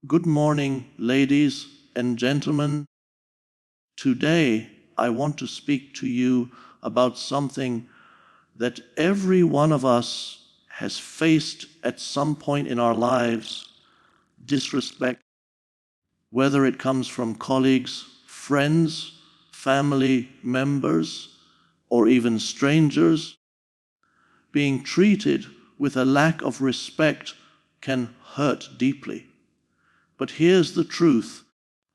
Good morning, ladies and gentlemen. Today, I want to speak to you about something that every one of us has faced at some point in our lives: disrespect, whether it comes from colleagues, friends, family members, or even strangers. Being treated with a lack of respect can hurt deeply. But here's the truth: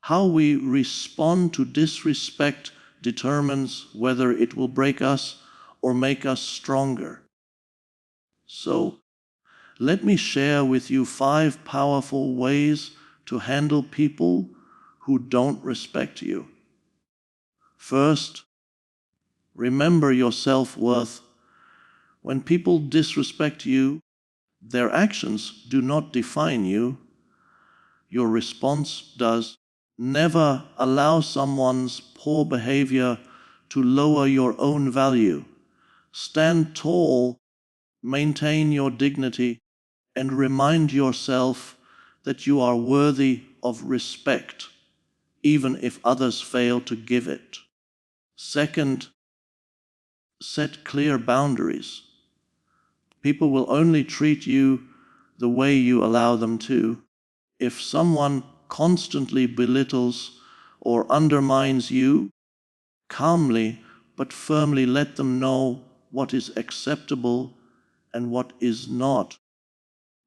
how we respond to disrespect determines whether it will break us or make us stronger. So, let me share with you 5 powerful ways to handle people who don't respect you. First, remember your self-worth. When people disrespect you, their actions do not define you. Your response does. Never allow someone's poor behavior to lower your own value. Stand tall, maintain your dignity, and remind yourself that you are worthy of respect, even if others fail to give it. Second, set clear boundaries. People will only treat you the way you allow them to. If someone constantly belittles or undermines you, calmly but firmly let them know what is acceptable and what is not.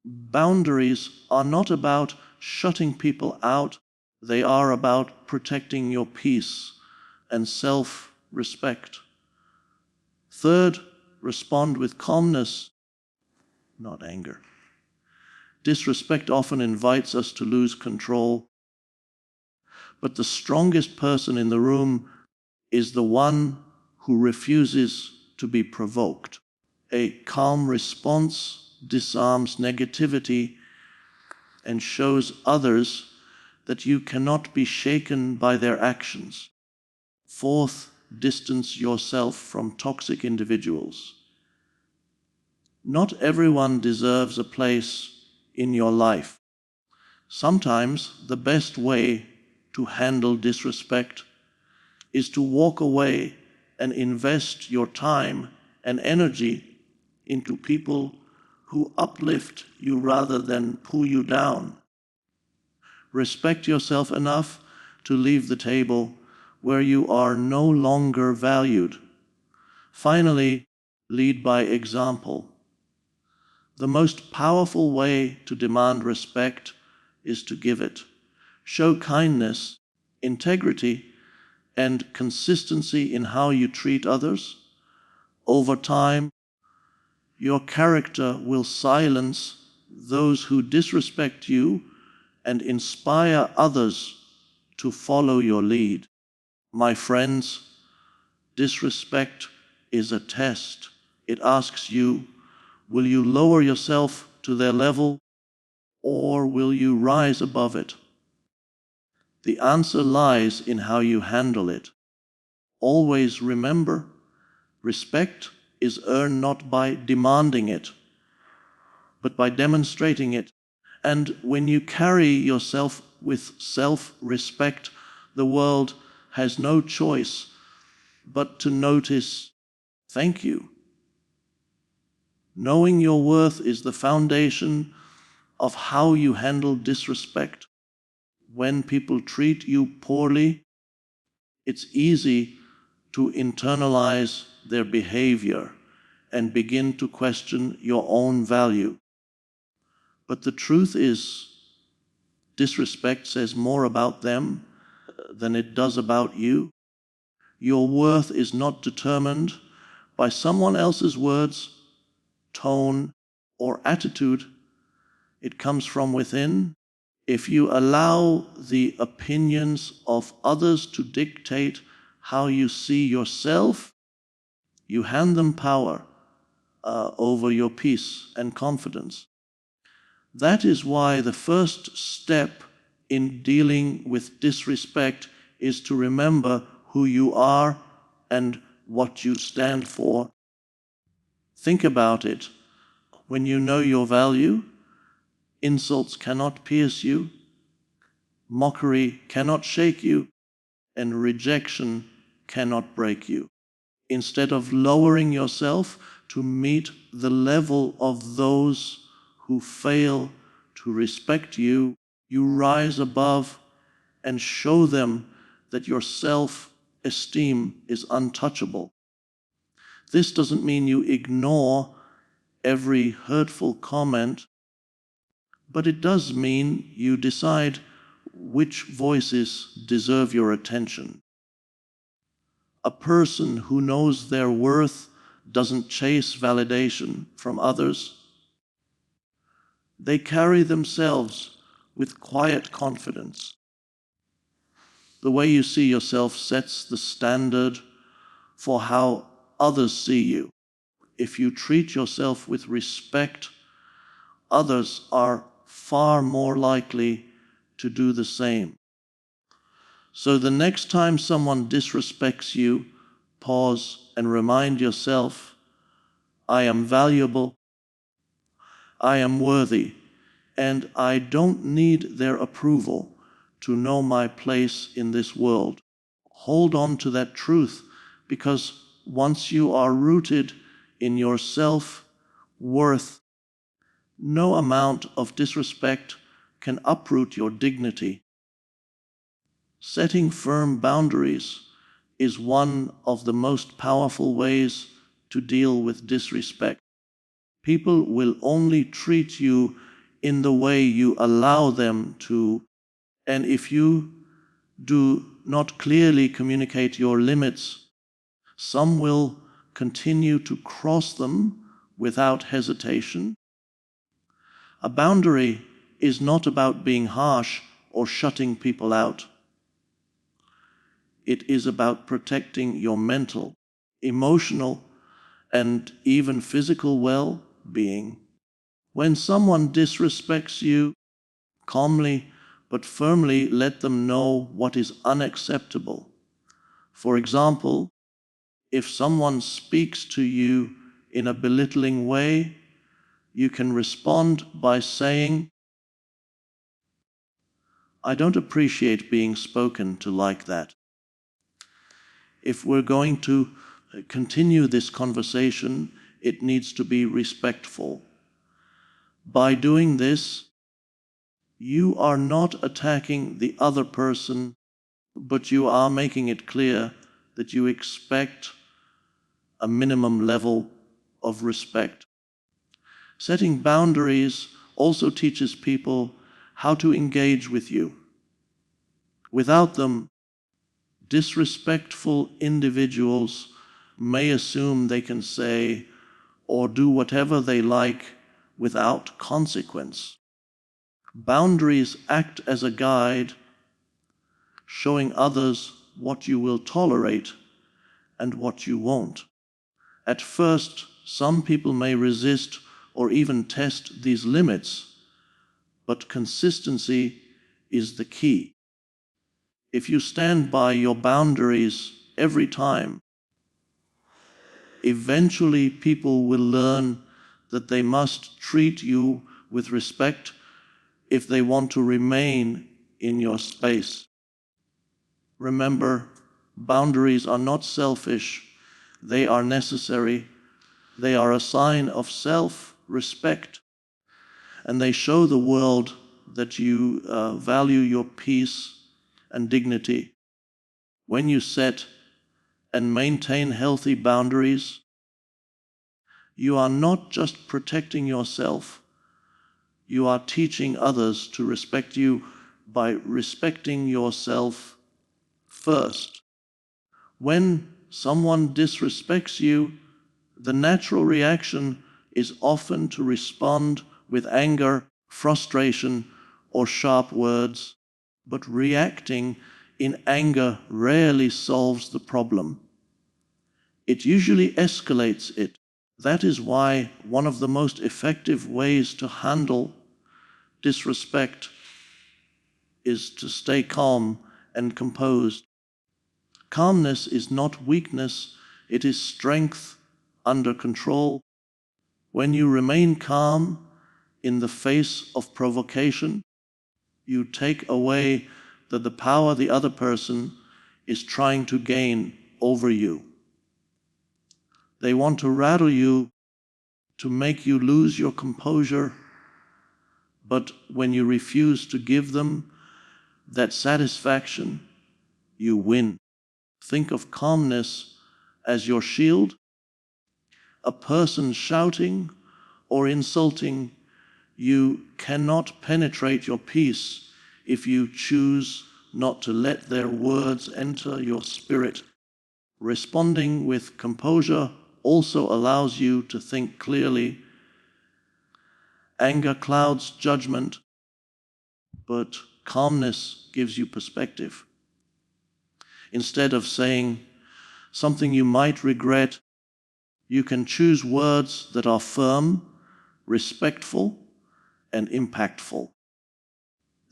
Boundaries are not about shutting people out, they are about protecting your peace and self-respect. Third, respond with calmness, not anger. Disrespect often invites us to lose control, but the strongest person in the room is the one who refuses to be provoked. A calm response disarms negativity and shows others that you cannot be shaken by their actions. Fourth, distance yourself from toxic individuals. Not everyone deserves a place in your life. Sometimes the best way to handle disrespect is to walk away and invest your time and energy into people who uplift you rather than pull you down. Respect yourself enough to leave the table where you are no longer valued. Finally, lead by example. The most powerful way to demand respect is to give it. Show kindness, integrity, and consistency in how you treat others. Over time, your character will silence those who disrespect you and inspire others to follow your lead. My friends, disrespect is a test. It asks you, will you lower yourself to their level, or will you rise above it? The answer lies in how you handle it. Always remember, respect is earned not by demanding it, but by demonstrating it. And when you carry yourself with self-respect, the world has no choice but to notice, thank you. Knowing your worth is the foundation of how you handle disrespect. When people treat you poorly, it's easy to internalize their behavior and begin to question your own value. But the truth is, disrespect says more about them than it does about you. Your worth is not determined by someone else's words, tone, or attitude. It comes from within. If you allow the opinions of others to dictate how you see yourself, you hand them power over your peace and confidence. That is why the first step in dealing with disrespect is to remember who you are and what you stand for. Think about it. When you know your value, insults cannot pierce you. Mockery cannot shake you, and rejection cannot break you. Instead of lowering yourself to meet the level of those who fail to respect you, you rise above and show them that your self-esteem is untouchable. This doesn't mean you ignore every hurtful comment, but it does mean you decide which voices deserve your attention. A person who knows their worth doesn't chase validation from others. They carry themselves with quiet confidence. The way you see yourself sets the standard for how others see you. If you treat yourself with respect, others are far more likely to do the same. So the next time someone disrespects you, pause and remind yourself, I am valuable, I am worthy, and I don't need their approval to know my place in this world. Hold on to that truth, because once you are rooted in your self-worth, no amount of disrespect can uproot your dignity. Setting firm boundaries is one of the most powerful ways to deal with disrespect. People will only treat you in the way you allow them to, and if you do not clearly communicate your limits, some will continue to cross them without hesitation. A boundary is not about being harsh or shutting people out. It is about protecting your mental, emotional, and even physical well-being. When someone disrespects you, calmly but firmly let them know what is unacceptable. For example, if someone speaks to you in a belittling way, you can respond by saying, I don't appreciate being spoken to like that. If we're going to continue this conversation, it needs to be respectful. By doing this, you are not attacking the other person, but you are making it clear that you expect a minimum level of respect. Setting boundaries also teaches people how to engage with you. Without them, disrespectful individuals may assume they can say or do whatever they like without consequence. Boundaries act as a guide, showing others what you will tolerate and what you won't. At first, some people may resist or even test these limits, but consistency is the key. If you stand by your boundaries every time, eventually people will learn that they must treat you with respect if they want to remain in your space. Remember, boundaries are not selfish, they are necessary. They are a sign of self-respect, and they show the world that you value your peace and dignity. When you set and maintain healthy boundaries, you are not just protecting yourself, you are teaching others to respect you by respecting yourself first. When someone disrespects you, the natural reaction is often to respond with anger, frustration, or sharp words, but reacting in anger rarely solves the problem. It usually escalates it. That is why one of the most effective ways to handle disrespect is to stay calm and composed. Calmness is not weakness, it is strength under control. When you remain calm in the face of provocation, you take away that the power the other person is trying to gain over you. They want to rattle you, to make you lose your composure, but when you refuse to give them that satisfaction, you win. Think of calmness as your shield. A person shouting or insulting you cannot penetrate your peace if you choose not to let their words enter your spirit. Responding with composure also allows you to think clearly. Anger clouds judgment, but calmness gives you perspective. Instead of saying something you might regret, you can choose words that are firm, respectful, and impactful.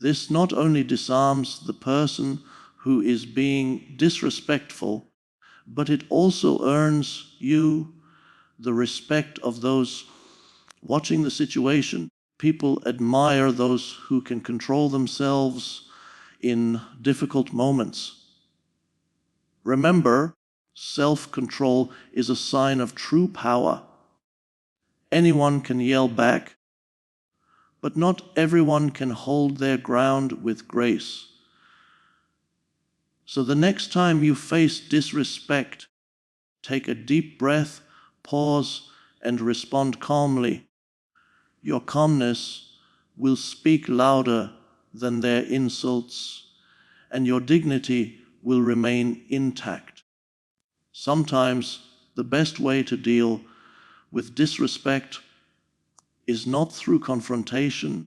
This not only disarms the person who is being disrespectful, but it also earns you the respect of those watching the situation. People admire those who can control themselves in difficult moments. Remember, self-control is a sign of true power. Anyone can yell back, but not everyone can hold their ground with grace. So the next time you face disrespect, take a deep breath, pause, and respond calmly. Your calmness will speak louder than their insults, and your dignity will remain intact. Sometimes the best way to deal with disrespect is not through confrontation,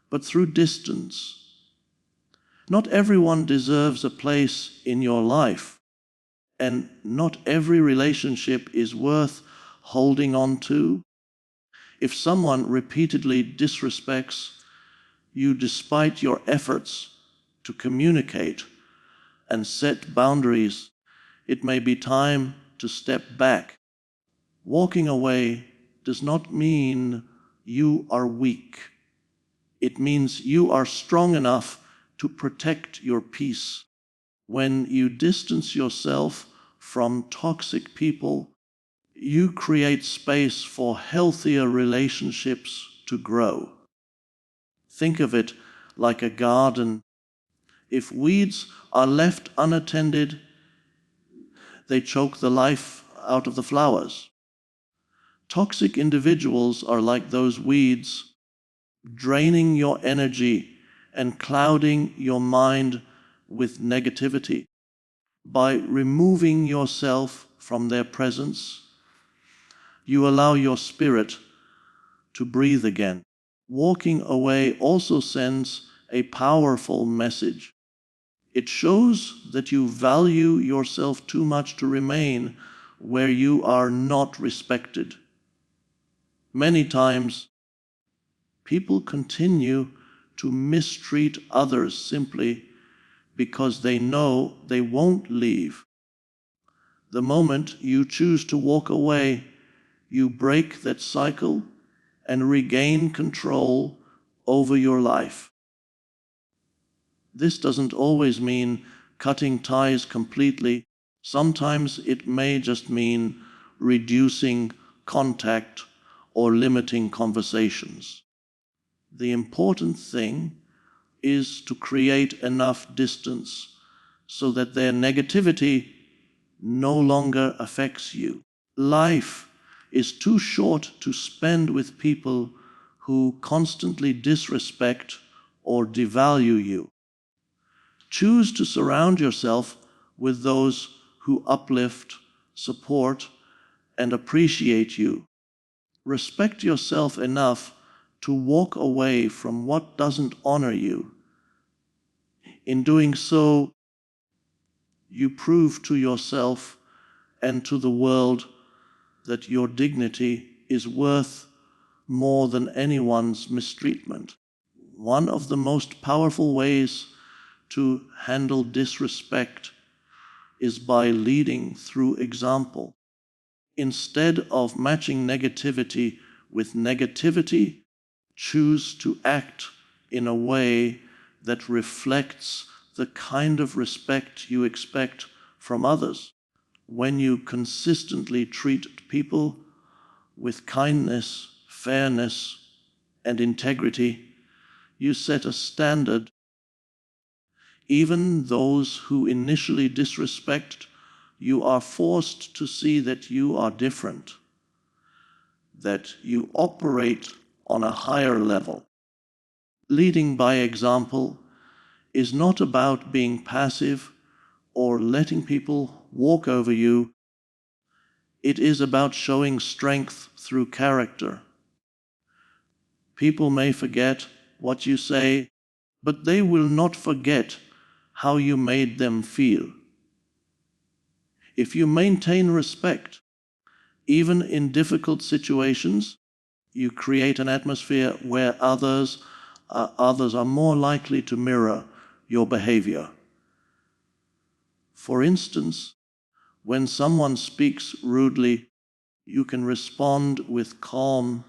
but through distance. Not everyone deserves a place in your life, and not every relationship is worth holding on to. If someone repeatedly disrespects you despite your efforts to communicate and set boundaries, it may be time to step back. Walking away does not mean you are weak. It means you are strong enough to protect your peace. When you distance yourself from toxic people, you create space for healthier relationships to grow. Think of it like a garden. If weeds are left unattended, they choke the life out of the flowers. Toxic individuals are like those weeds, draining your energy and clouding your mind with negativity. By removing yourself from their presence, you allow your spirit to breathe again. Walking away also sends a powerful message. It shows that you value yourself too much to remain where you are not respected. Many times, people continue to mistreat others simply because they know they won't leave. The moment you choose to walk away, you break that cycle and regain control over your life. This doesn't always mean cutting ties completely. Sometimes it may just mean reducing contact or limiting conversations. The important thing is to create enough distance so that their negativity no longer affects you. Life is too short to spend with people who constantly disrespect or devalue you. Choose to surround yourself with those who uplift, support, and appreciate you. Respect yourself enough to walk away from what doesn't honor you. In doing so, you prove to yourself and to the world that your dignity is worth more than anyone's mistreatment. One of the most powerful ways to handle disrespect is by leading through example. Instead of matching negativity with negativity, choose to act in a way that reflects the kind of respect you expect from others. When you consistently treat people with kindness, fairness, and integrity, you set a standard. Even those who initially disrespect you are forced to see that you are different, that you operate on a higher level. Leading by example is not about being passive or letting people walk over you. It is about showing strength through character. People may forget what you say, but they will not forget how you made them feel. If you maintain respect, even in difficult situations, you create an atmosphere where others are more likely to mirror your behavior. For instance, when someone speaks rudely, you can respond with calm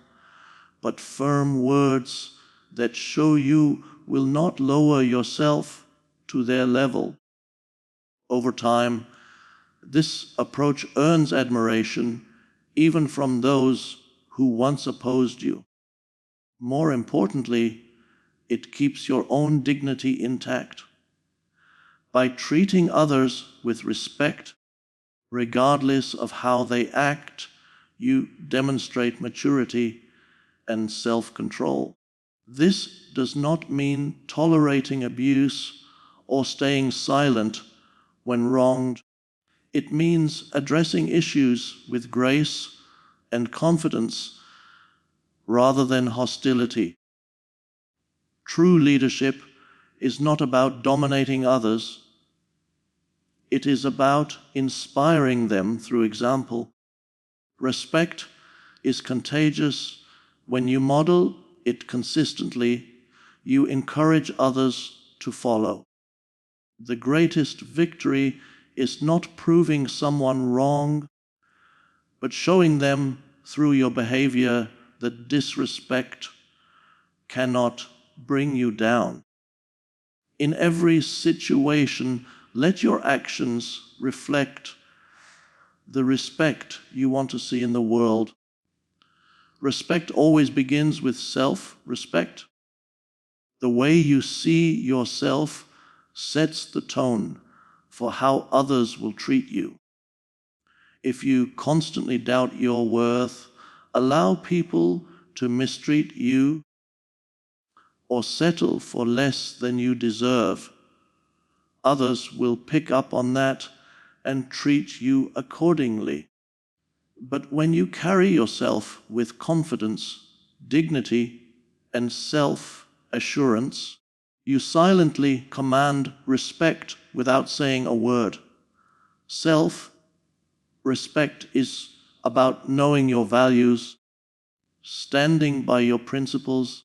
but firm words that show you will not lower yourself to their level. Over time, this approach earns admiration even from those who once opposed you. More importantly, it keeps your own dignity intact. By treating others with respect, regardless of how they act, you demonstrate maturity and self-control. This does not mean tolerating abuse or staying silent when wronged. It means addressing issues with grace and confidence rather than hostility. True leadership is not about dominating others. It is about inspiring them through example. Respect is contagious. When you model it consistently, you encourage others to follow. The greatest victory is not proving someone wrong, but showing them through your behavior that disrespect cannot bring you down. In every situation, let your actions reflect the respect you want to see in the world. Respect always begins with self-respect. The way you see yourself sets the tone for how others will treat you. If you constantly doubt your worth, allow people to mistreat you, or settle for less than you deserve, others will pick up on that and treat you accordingly. But when you carry yourself with confidence, dignity, and self-assurance, you silently command respect without saying a word. Self-respect is about knowing your values, standing by your principles,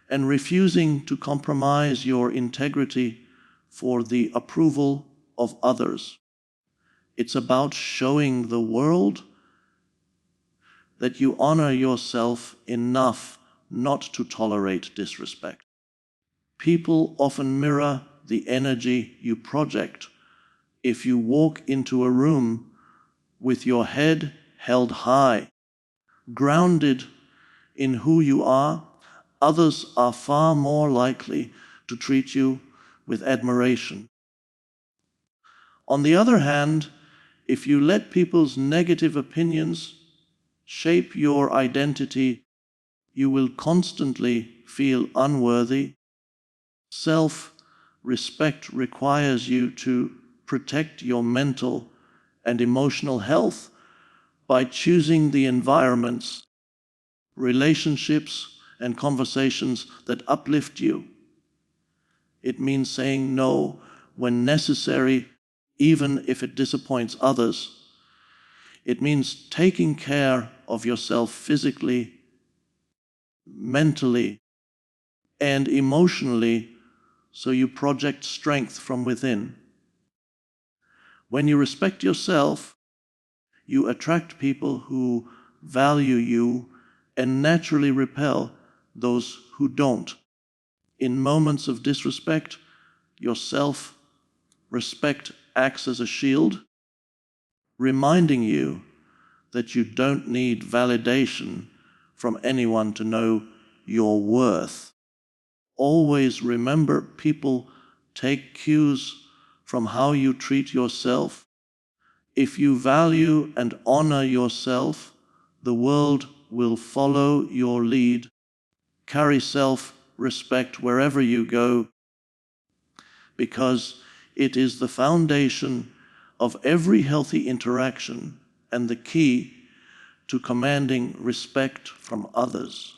and refusing to compromise your integrity for the approval of others. It's about showing the world that you honor yourself enough not to tolerate disrespect. People often mirror the energy you project. If you walk into a room with your head held high, grounded in who you are, others are far more likely to treat you with admiration. On the other hand, if you let people's negative opinions shape your identity, you will constantly feel unworthy. Self-respect requires you to protect your mental and emotional health by choosing the environments, relationships, and conversations that uplift you. It means saying no when necessary, even if it disappoints others. It means taking care of yourself physically, mentally, and emotionally so you project strength from within. When you respect yourself, you attract people who value you and naturally repel those who don't. In moments of disrespect, your self-respect acts as a shield, reminding you that you don't need validation from anyone to know your worth. Always remember, people take cues from how you treat yourself. If you value and honor yourself, the world will follow your lead. Carry self-respect wherever you go, because it is the foundation of every healthy interaction and the key to commanding respect from others.